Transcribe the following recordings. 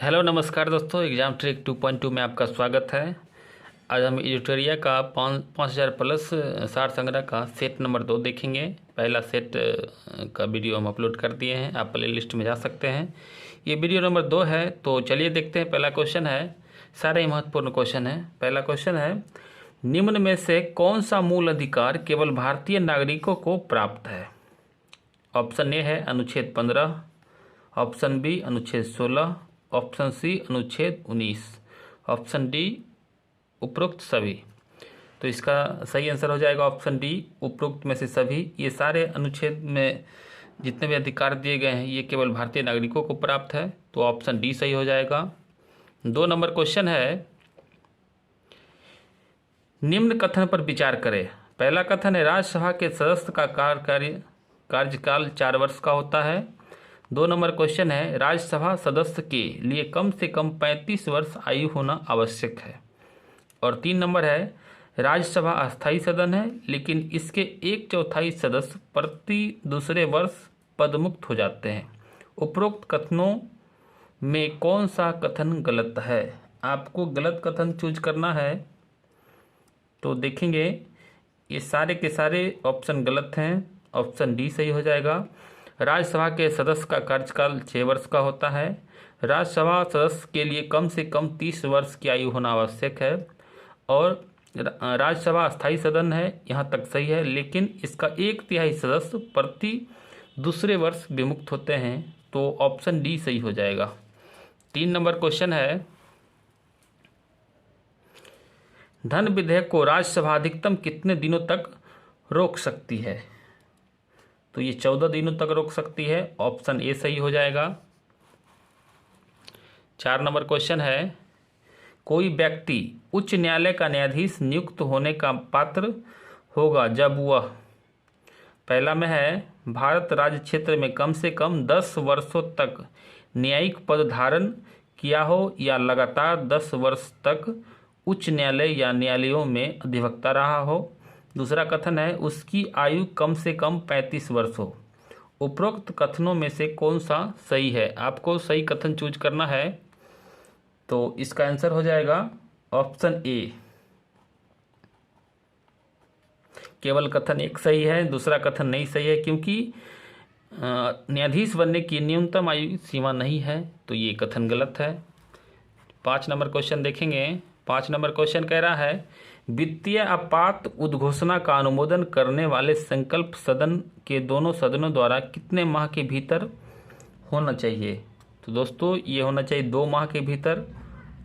Hello नमस्कार दोस्तों, exam trick 2.2 में आपका स्वागत है। आज हम एडिटोरिया का 5000 प्लस सार संग्रह का सेट नंबर 2 देखेंगे। पहला सेट का वीडियो हम अपलोड कर दिए हैं, आप प्ले लिस्ट में जा सकते हैं। ये वीडियो नंबर 2 है, तो चलिए देखते हैं। पहला क्वेश्चन है, सारे ही महत्वपूर्ण क्वेश्चन है। पहला क्वेश्चन है, निम्न में से कौन सा मूल अधिकार केवल भारतीय नागरिकों को प्राप्त है? ऑप्शन ए है अनुच्छेद 15, ऑप्शन बी अनुच्छेद 16, ऑप्शन सी अनुच्छेद 19, ऑप्शन डी उपरोक्त सभी। तो इसका सही आंसर हो जाएगा ऑप्शन डी, उपरोक्त में से सभी। ये सारे अनुच्छेद में जितने भी अधिकार दिए गए हैं ये केवल भारतीय नागरिकों को प्राप्त है, तो ऑप्शन डी सही हो जाएगा। 2 नंबर क्वेश्चन है, निम्न कथन पर विचार करें। पहला कथन है, राज्यसभा के सदस्य का कार्यकाल 4 वर्ष का होता है। 2 नंबर क्वेश्चन है, राज्यसभा सदस्य के लिए कम से कम 35 वर्ष आयु होना आवश्यक है। और 3 नंबर है, राज्यसभा अस्थायी सदन है लेकिन इसके 1/4 सदस्य प्रति दूसरे वर्ष पदमुक्त हो जाते हैं। उपरोक्त कथनों में कौन सा कथन गलत है? आपको गलत कथन चूज करना है, तो देखेंगे ये सारे के सारे ऑप्शन गलत हैं। ऑप्शन डी सही हो जाएगा। राज्यसभा के सदस्य का कार्यकाल 6 वर्ष का होता है। राज्यसभा सदस्य के लिए कम से कम 30 वर्ष की आयु होना आवश्यक है। और राज्यसभा अस्थायी सदन है, यहाँ तक सही है, लेकिन इसका 1/3 सदस्य प्रति दूसरे वर्ष विमुक्त होते हैं, तो ऑप्शन डी सही हो जाएगा। 3 नंबर क्वेश्चन है, धन विधेयक को राज्यसभा अधिकतम कितने दिनों तक रोक सकती है? तो ये 14 दिनों तक रोक सकती है, ऑप्शन ए सही हो जाएगा। 4 नंबर क्वेश्चन है, कोई व्यक्ति उच्च न्यायालय का न्यायाधीश नियुक्त होने का पात्र होगा जब वह, पहला में है, भारत राज्य क्षेत्र में कम से कम 10 वर्षों तक न्यायिक पद धारण किया हो या लगातार 10 वर्ष तक उच्च न्यायालय या न्यायालयों में अधिवक्ता रहा हो। दूसरा कथन है, उसकी आयु कम से कम 35 वर्ष हो। उपरोक्त कथनों में से कौन सा सही है? आपको सही कथन चूज करना है, तो इसका आंसर हो जाएगा ऑप्शन ए। केवल कथन एक सही है, दूसरा कथन नहीं सही है, क्योंकि न्यायाधीश बनने की न्यूनतम आयु सीमा नहीं है, तो ये कथन गलत है। 5 नंबर क्वेश्चन देखेंगे। 5 नंबर क्वेश्चन कह रहा है, वित्तीय आपात उद्घोषणा का अनुमोदन करने वाले संकल्प सदन के दोनों सदनों द्वारा कितने माह के भीतर होना चाहिए? तो दोस्तों ये होना चाहिए 2 माह के भीतर,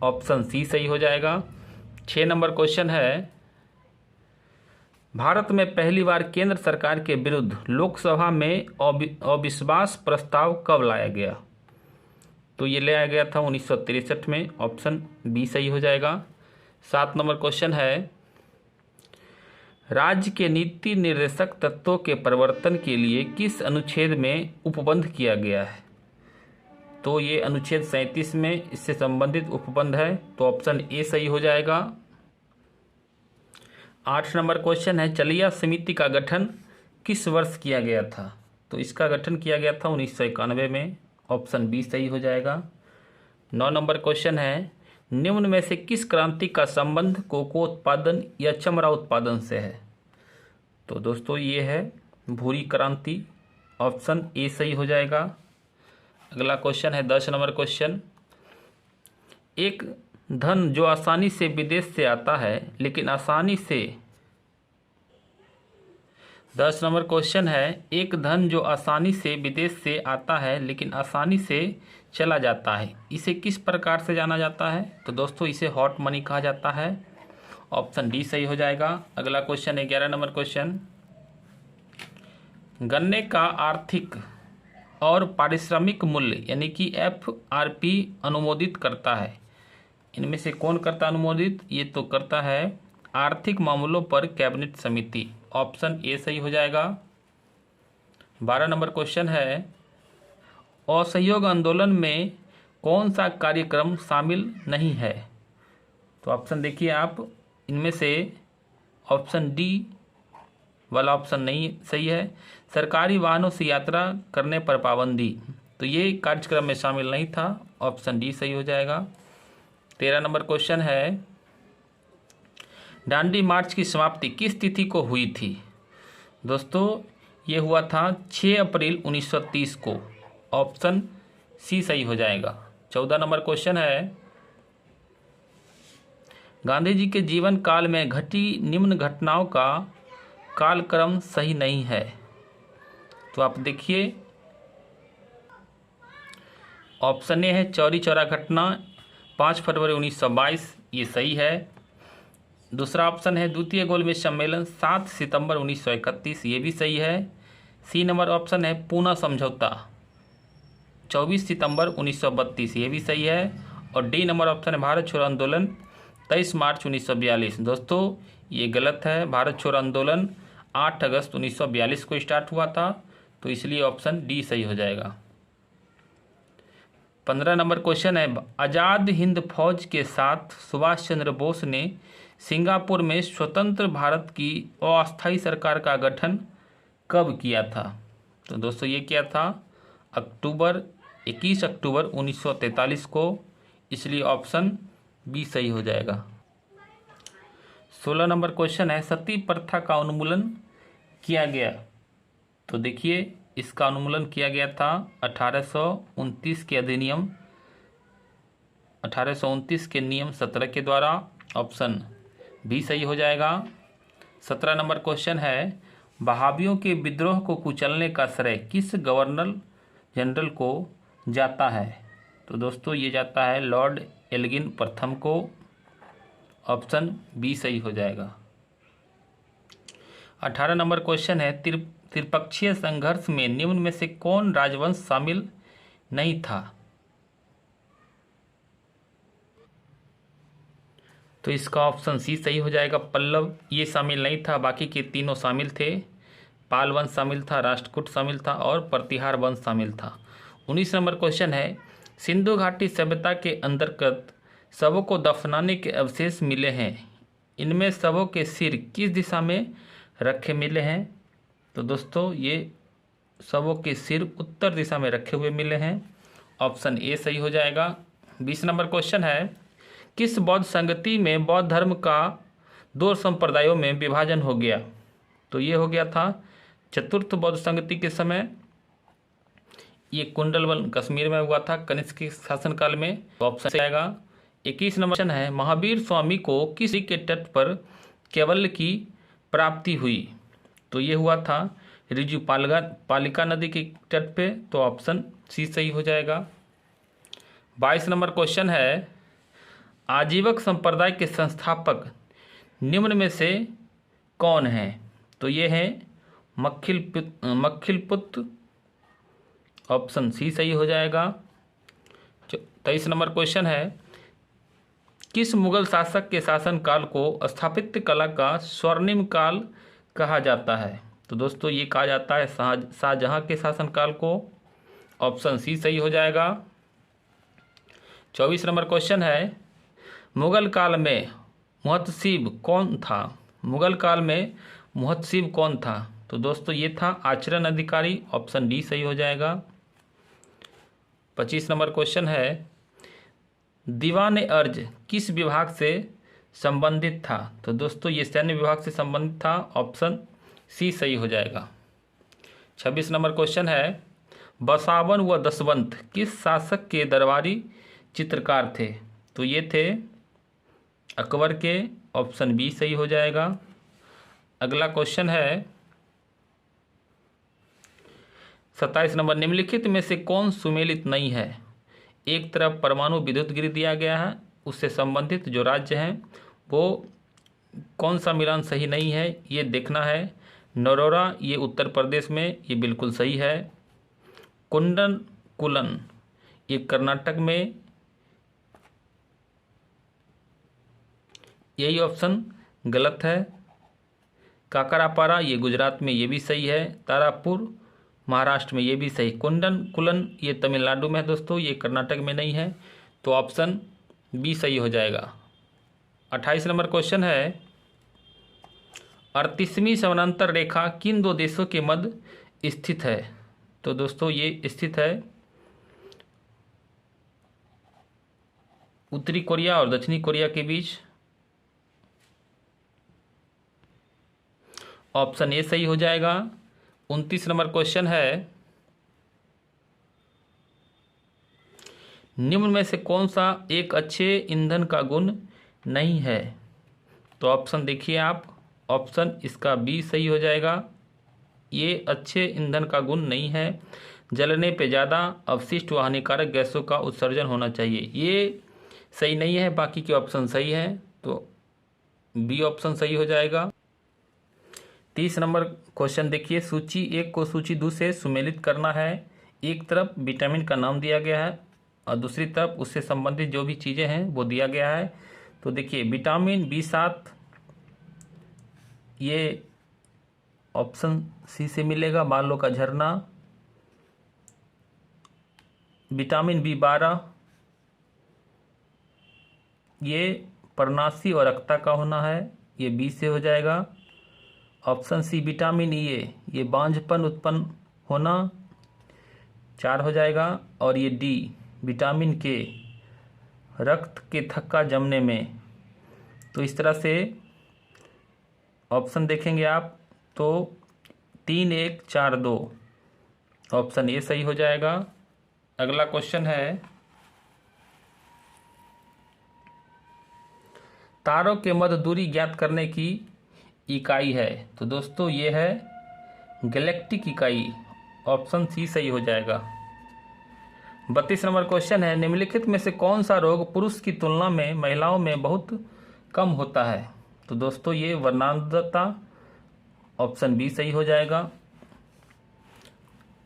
ऑप्शन सी सही हो जाएगा। 6 नंबर क्वेश्चन है, भारत में पहली बार केंद्र सरकार के विरुद्ध लोकसभा में अविश्वास प्रस्ताव कब लाया गया? तो ये ले आया गया था 1963 में, ऑप्शन बी सही हो जाएगा। 7 नंबर क्वेश्चन है, राज्य के नीति निर्देशक तत्वों के परिवर्तन के लिए किस अनुच्छेद में उपबंध किया गया है? तो ये अनुच्छेद 37 में इससे संबंधित उपबंध है, तो ऑप्शन ए सही हो जाएगा। 8 नंबर क्वेश्चन है, चलिया समिति का गठन किस वर्ष किया गया था? तो इसका गठन किया गया था 1991 में, ऑप्शन बी सही हो जाएगा। 9 नंबर क्वेश्चन है, निम्न में से किस क्रांति का संबंध कोको उत्पादन या चमड़ा उत्पादन से है? तो दोस्तों ये है भूरी क्रांति, ऑप्शन ए सही हो जाएगा। अगला क्वेश्चन है 10 नंबर क्वेश्चन, एक धन जो आसानी से विदेश से आता है लेकिन आसानी से 10 नंबर क्वेश्चन है, एक धन जो आसानी से विदेश से आता है लेकिन आसानी से चला जाता है, इसे किस प्रकार से जाना जाता है? तो दोस्तों इसे हॉट मनी कहा जाता है, ऑप्शन डी सही हो जाएगा। अगला क्वेश्चन है 11 नंबर क्वेश्चन, गन्ने का आर्थिक और पारिश्रमिक मूल्य यानी कि FRP अनुमोदित करता है, इनमें से कौन करता अनुमोदित? ये तो करता है आर्थिक मामलों पर कैबिनेट समिति, ऑप्शन ए सही हो जाएगा। 12 नंबर क्वेश्चन है, असहयोग आंदोलन में कौन सा कार्यक्रम शामिल नहीं है? तो ऑप्शन देखिए आप, इनमें से ऑप्शन डी वाला ऑप्शन नहीं सही है। सरकारी वाहनों से यात्रा करने पर पाबंदी, तो ये कार्यक्रम में शामिल नहीं था। ऑप्शन डी सही हो जाएगा। 13 नंबर क्वेश्चन है, दांडी मार्च की समाप्ति किस तिथि को हुई थी? दोस्तों ये हुआ था 6 अप्रैल 1930 को। ऑप्शन सी सही हो जाएगा। 14 नंबर क्वेश्चन है, गांधी जी के जीवन काल में घटी निम्न घटनाओं का कालक्रम सही नहीं है। तो आप देखिए, ऑप्शन ए है चौरी चौरा घटना 5 फरवरी 1922, ये सही है। दूसरा ऑप्शन है द्वितीय गोलमेज सम्मेलन 7 सितंबर 1931, ये भी सही है। सी नंबर ऑप्शन है पूना समझौता 24 सितंबर 1932, ये भी सही है। और डी नंबर ऑप्शन है भारत छोड़ो आंदोलन 23 मार्च 1942। दोस्तों ये गलत है। भारत छोड़ो आंदोलन 8 अगस्त 1942 को स्टार्ट हुआ था, तो इसलिए ऑप्शन डी सही हो जाएगा। 15 नंबर क्वेश्चन है, आज़ाद हिंद फौज के साथ सुभाष चंद्र बोस ने सिंगापुर में स्वतंत्र भारत की अस्थायी सरकार का गठन कब किया था? तो दोस्तों ये किया था 21 अक्टूबर 1943 को, इसलिए ऑप्शन बी सही हो जाएगा। 16 नंबर क्वेश्चन है, सती प्रथा का उन्मूलन किया गया? तो देखिए इसका उन्मूलन किया गया था 1829 के अधिनियम 1829 के नियम 17 के द्वारा। ऑप्शन बी सही हो जाएगा। 17 नंबर क्वेश्चन है, बहाबियों के विद्रोह को कुचलने का श्रेय किस गवर्नर जनरल को जाता है? तो दोस्तों ये जाता है लॉर्ड एल्गिन प्रथम को। ऑप्शन बी सही हो जाएगा। 18 नंबर क्वेश्चन है, त्रिपक्षीय संघर्ष में निम्न में से कौन राजवंश शामिल नहीं था? तो इसका ऑप्शन सी सही हो जाएगा। पल्लव ये शामिल नहीं था, बाकी के तीनों शामिल थे। पाल वंश शामिल था, राष्ट्रकूट शामिल था और प्रतिहार वंश शामिल था। 19 नंबर क्वेश्चन है, सिंधु घाटी सभ्यता के अंतर्गत शवों को दफनाने के अवशेष मिले हैं, इनमें शवों के सिर किस दिशा में रखे मिले हैं? तो दोस्तों ये शवों के सिर उत्तर दिशा में रखे हुए मिले हैं। ऑप्शन ए सही हो जाएगा। 20 नंबर क्वेश्चन है, किस बौद्ध संगति में बौद्ध धर्म का 2 संप्रदायों में विभाजन हो गया? तो ये हो गया था चतुर्थ बौद्ध संगति के समय। ये कुंडलवन कश्मीर में हुआ था कनिष्क के शासनकाल में। तो ऑप्शन से आएगा। 21 नंबर क्वेश्चन है, महावीर स्वामी को किस नदी के तट पर केवल की प्राप्ति हुई? तो ये हुआ था रिजु पालिका नदी के तट पे। तो ऑप्शन सी सही हो जाएगा। 22 नंबर क्वेश्चन है, आजीवक संप्रदाय के संस्थापक निम्न में से कौन हैं? तो ये हैं मक्खिलपुत्र। ऑप्शन सी सही हो जाएगा। 23 नंबर क्वेश्चन है, किस मुगल शासक के शासनकाल को स्थापत्य कला का स्वर्णिम काल कहा जाता है? तो दोस्तों ये कहा जाता है शाहजहां के शासनकाल को। ऑप्शन सी सही हो जाएगा। 24 नंबर क्वेश्चन है, मुगल काल में मुहतसिब कौन था? मुगल काल में मुहतसिब कौन था? तो दोस्तों ये था आचरण अधिकारी। ऑप्शन डी सही हो जाएगा। 25 नंबर क्वेश्चन है, दीवान अर्ज किस विभाग से संबंधित था? तो दोस्तों ये सैन्य विभाग से संबंधित था। ऑप्शन सी सही हो जाएगा। 26 नंबर क्वेश्चन है, बसावन व दसवंत किस शासक के दरबारी चित्रकार थे? तो ये थे अकबर के। ऑप्शन बी सही हो जाएगा। अगला क्वेश्चन है 27 नंबर, निम्नलिखित में से कौन सुमेलित नहीं है? एक तरफ परमाणु विद्युत गृह दिया गया है, उससे संबंधित जो राज्य हैं वो कौन सा मिलान सही नहीं है ये देखना है। नरोरा ये उत्तर प्रदेश में, ये बिल्कुल सही है। कुंडन कुलन ये कर्नाटक में, यही ऑप्शन गलत है। काकरापारा ये गुजरात में, ये भी सही है। तारापुर महाराष्ट्र में, ये भी सही। कुंडन कुलन ये तमिलनाडु में है दोस्तों, ये कर्नाटक में नहीं है। तो ऑप्शन बी सही हो जाएगा। 28 नंबर क्वेश्चन है, 38वीं समानांतर रेखा किन 2 देशों के मध्य स्थित है? तो दोस्तों ये स्थित है उत्तरी कोरिया और दक्षिणी कोरिया के बीच। ऑप्शन ए सही हो जाएगा। 29 नंबर क्वेश्चन है, निम्न में से कौन सा एक अच्छे ईंधन का गुण नहीं है? तो ऑप्शन देखिए आप, ऑप्शन इसका बी सही हो जाएगा। ये अच्छे ईंधन का गुण नहीं है। जलने पे ज़्यादा अवशिष्ट व हानिकारक गैसों का उत्सर्जन होना चाहिए, ये सही नहीं है। बाकी के ऑप्शन सही है, तो बी ऑप्शन सही हो जाएगा। 30 नंबर क्वेश्चन देखिए, सूची 1 को सूची 2 से सुमेलित करना है। एक तरफ विटामिन का नाम दिया गया है और दूसरी तरफ उससे संबंधित जो भी चीज़ें हैं वो दिया गया है। तो देखिए विटामिन B7 ये ऑप्शन सी से मिलेगा, बालों का झरना। विटामिन B12 ये पर्णाशी और रक्ता का होना है, ये बी से हो जाएगा। ऑप्शन सी विटामिन ए ये बांझपन उत्पन्न होना, 4 हो जाएगा। और ये डी विटामिन के रक्त के थक्का जमने में। तो इस तरह से ऑप्शन देखेंगे आप तो 3, 1, 4, 2 ऑप्शन ए सही हो जाएगा। अगला क्वेश्चन है, तारों के मध्य दूरी ज्ञात करने की इकाई है। तो दोस्तों ये है गैलेक्टिक इकाई, ऑप्शन सी सही हो जाएगा। 32 नंबर क्वेश्चन है, निम्नलिखित में से कौन सा रोग पुरुष की तुलना में महिलाओं में बहुत कम होता है? तो दोस्तों ये वर्णांधता, ऑप्शन बी सही हो जाएगा।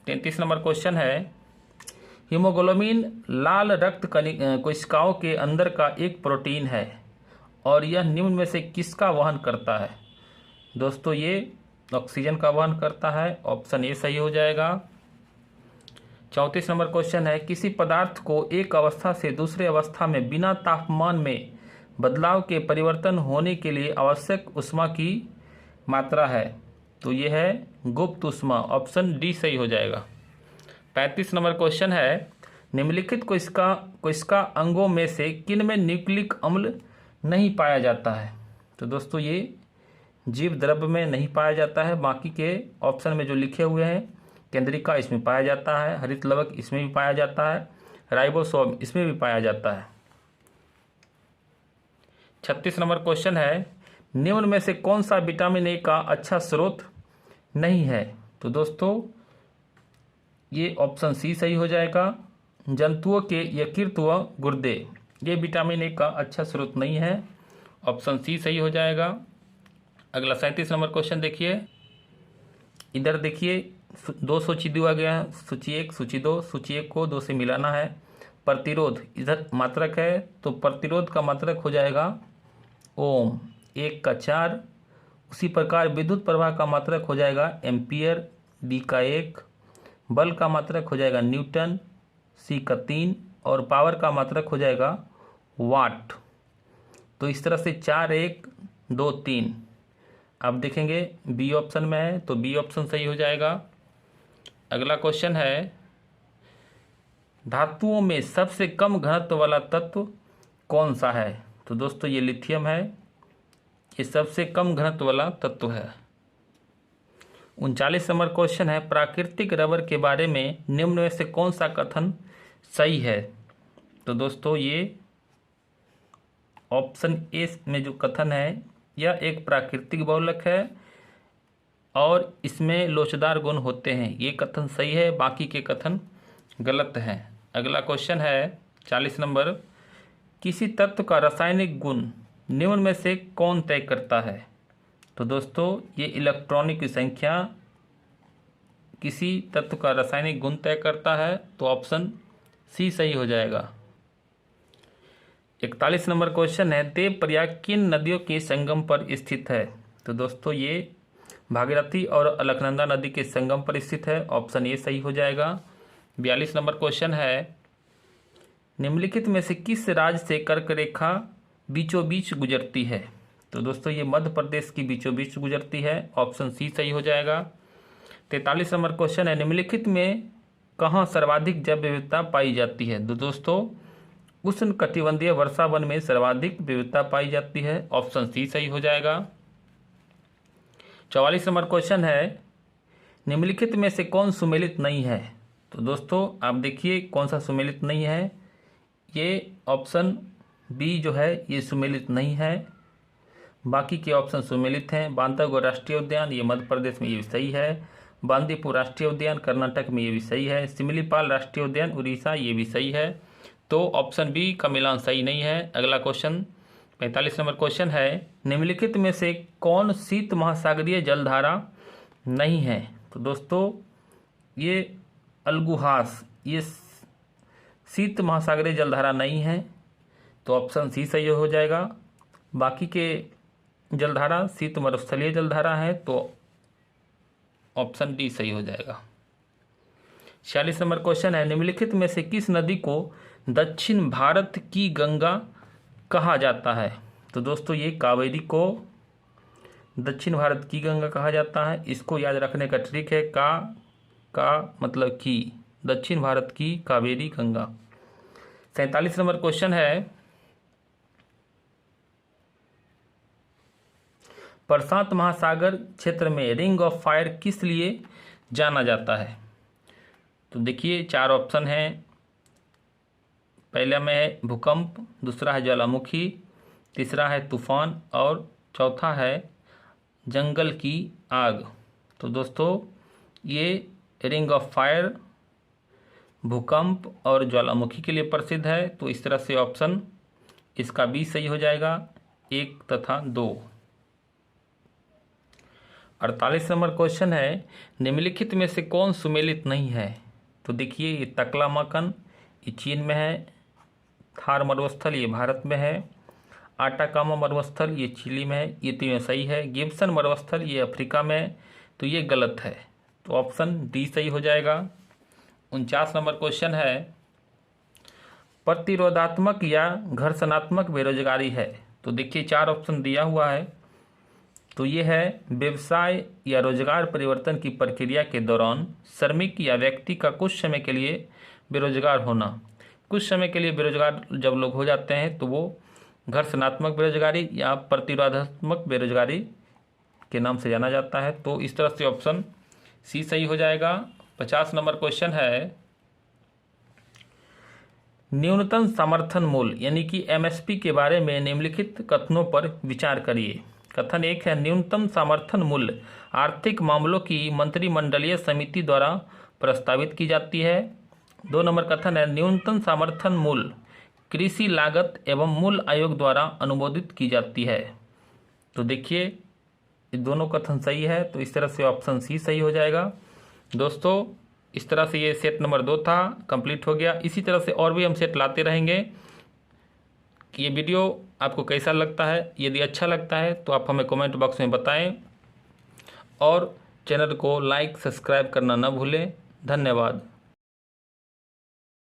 33 नंबर क्वेश्चन है, हीमोग्लोबिन लाल रक्त कोशिकाओं के अंदर का एक प्रोटीन है और यह निम्न में से किसका वहन करता है? दोस्तों ये ऑक्सीजन का वहन करता है, ऑप्शन ए सही हो जाएगा। 34 नंबर क्वेश्चन है, किसी पदार्थ को एक अवस्था से दूसरे अवस्था में बिना तापमान में बदलाव के परिवर्तन होने के लिए आवश्यक ऊष्मा की मात्रा है? तो ये है गुप्त ऊष्मा, ऑप्शन डी सही हो जाएगा। 35 नंबर क्वेश्चन है, निम्नलिखित कोशिका अंगों में से किन में न्यूक्लिक अम्ल नहीं पाया जाता है? तो दोस्तों ये जीव द्रव्य में नहीं पाया जाता है, बाकी के ऑप्शन में जो लिखे हुए हैं, केंद्रिका इसमें पाया जाता है, हरित लवक इसमें भी पाया जाता है, राइबोसोम इसमें भी पाया जाता है। 36 नंबर क्वेश्चन है, निम्न में से कौन सा विटामिन ए का अच्छा स्रोत नहीं है? तो दोस्तों ये ऑप्शन सी सही हो जाएगा। जंतुओं के यकृत व गुर्दे ये विटामिन ए का अच्छा स्रोत नहीं है, ऑप्शन सी सही हो जाएगा। अगला 37 नंबर क्वेश्चन देखिए, इधर देखिए 2 सूची दिया गया है, सूची 1 सूची 2। सूची 1 को 2 से मिलाना है। प्रतिरोध इधर मात्रक है, तो प्रतिरोध का मात्रक हो जाएगा ओम, 1 का 4। उसी प्रकार विद्युत प्रवाह का मात्रक हो जाएगा एम्पियर, डी का 1। बल का मात्रक हो जाएगा न्यूटन, सी का 3। और पावर का मात्रक हो जाएगा वाट। तो इस तरह से 4, 1, 2, 3 आप देखेंगे बी ऑप्शन में है, तो बी ऑप्शन सही हो जाएगा। अगला क्वेश्चन है, धातुओं में सबसे कम घनत्व वाला तत्व कौन सा है? तो दोस्तों ये लिथियम है, ये सबसे कम घनत्व वाला तत्व है। 39 नंबर क्वेश्चन है, प्राकृतिक रबर के बारे में निम्न में से कौन सा कथन सही है? तो दोस्तों ये ऑप्शन ए में जो कथन है, यह एक प्राकृतिक बहुलक है और इसमें लोचदार गुण होते हैं, ये कथन सही है, बाकी के कथन गलत हैं। अगला क्वेश्चन है 40 नंबर, किसी तत्व का रासायनिक गुण निम्न में से कौन तय करता है? तो दोस्तों ये इलेक्ट्रॉनिक की संख्या किसी तत्व का रासायनिक गुण तय करता है, तो ऑप्शन सी सही हो जाएगा। 41 नंबर क्वेश्चन है, देव प्रयाग किन नदियों के संगम पर स्थित है? तो दोस्तों ये भागीरथी और अलकनंदा नदी के संगम पर स्थित है, ऑप्शन ए सही हो जाएगा। 42 नंबर क्वेश्चन है, निम्नलिखित में से किस राज्य से कर्क रेखा बीचों बीच गुजरती है? तो दोस्तों ये मध्य प्रदेश की बीचों बीच गुजरती है, ऑप्शन सी सही हो जाएगा। 43 नंबर क्वेश्चन है, निम्नलिखित में कहाँ सर्वाधिक जैव विविधता पाई जाती है? तो दोस्तों उष्णकटिबंधीय वर्षा वन में सर्वाधिक विविधता पाई जाती है? ऑप्शन सी सही हो जाएगा। 44 नंबर क्वेश्चन है, निम्नलिखित में से कौन सुमेलित नहीं है? तो दोस्तों आप देखिए कौन सा सुमेलित नहीं है। ये ऑप्शन बी जो है ये सुमेलित नहीं है, बाकी के ऑप्शन सुमेलित हैं। बांधवगढ़ राष्ट्रीय उद्यान ये मध्य प्रदेश में, ये भी सही है। बांदीपुर राष्ट्रीय उद्यान कर्नाटक में, ये भी सही है। सिमलीपाल राष्ट्रीय उद्यान उड़ीसा, ये भी सही है। तो ऑप्शन बी का मिलान सही नहीं है। अगला क्वेश्चन 45 नंबर क्वेश्चन है, निम्नलिखित में से कौन शीत महासागरीय जलधारा नहीं है? तो दोस्तों ये अलगुहास ये शीत महासागरीय जलधारा नहीं है, तो ऑप्शन सी सही हो जाएगा। बाकी के जलधारा शीत मरुस्थलीय जलधारा है, तो ऑप्शन डी सही हो जाएगा। 46 नंबर क्वेश्चन है, निम्नलिखित में से किस नदी को दक्षिण भारत की गंगा कहा जाता है? तो दोस्तों ये कावेरी को दक्षिण भारत की गंगा कहा जाता है। इसको याद रखने का ट्रिक है, का मतलब की, दक्षिण भारत की कावेरी गंगा। 47 नंबर क्वेश्चन है, प्रशांत महासागर क्षेत्र में रिंग ऑफ फायर किस लिए जाना जाता है? तो देखिए 4 ऑप्शन हैं। पहला में है भूकंप, दूसरा है ज्वालामुखी, तीसरा है तूफान और चौथा है जंगल की आग। तो दोस्तों ये रिंग ऑफ फायर भूकंप और ज्वालामुखी के लिए प्रसिद्ध है, तो इस तरह से ऑप्शन इसका बी सही हो जाएगा, 1 तथा 2। 48 नंबर क्वेश्चन है, निम्नलिखित में से कौन सुमेलित नहीं है? तो देखिए ये तकलामाकन ये चीन में है, थार मरुस्थल ये भारत में है, आटाकामा मरुस्थल ये चिली में है, ये तीनों सही है। गिब्सन मरुस्थल ये अफ्रीका में है, तो ये गलत है, तो ऑप्शन डी सही हो जाएगा। 49 नंबर क्वेश्चन है, प्रतिरोधात्मक या घर्षणात्मक बेरोजगारी है? तो देखिए 4 ऑप्शन दिया हुआ है, तो ये है व्यवसाय या रोजगार परिवर्तन की प्रक्रिया के दौरान श्रमिक या व्यक्ति का कुछ समय के लिए बेरोजगार होना। कुछ समय के लिए बेरोजगार जब लोग हो जाते हैं तो वो घर्षणात्मक बेरोजगारी या प्रतिरोधात्मक बेरोजगारी के नाम से जाना जाता है, तो इस तरह से ऑप्शन सी सही हो जाएगा। 50 नंबर क्वेश्चन है, न्यूनतम समर्थन मूल्य यानी कि एमएसपी के बारे में निम्नलिखित कथनों पर विचार करिए। कथन 1 है, न्यूनतम समर्थन मूल्य आर्थिक मामलों की मंत्रिमंडलीय समिति द्वारा प्रस्तावित की जाती है। 2 नंबर कथन है, न्यूनतम समर्थन मूल्य कृषि लागत एवं मूल्य आयोग द्वारा अनुमोदित की जाती है। तो देखिए ये दोनों कथन सही है, तो इस तरह से ऑप्शन सी सही हो जाएगा। दोस्तों इस तरह से ये सेट नंबर 2 था, कंप्लीट हो गया। इसी तरह से और भी हम सेट लाते रहेंगे। ये वीडियो आपको कैसा लगता है? यदि अच्छा लगता है तो आप हमें कमेंट बॉक्स में बताएं और चैनल को लाइक सब्सक्राइब करना न भूलें। धन्यवाद।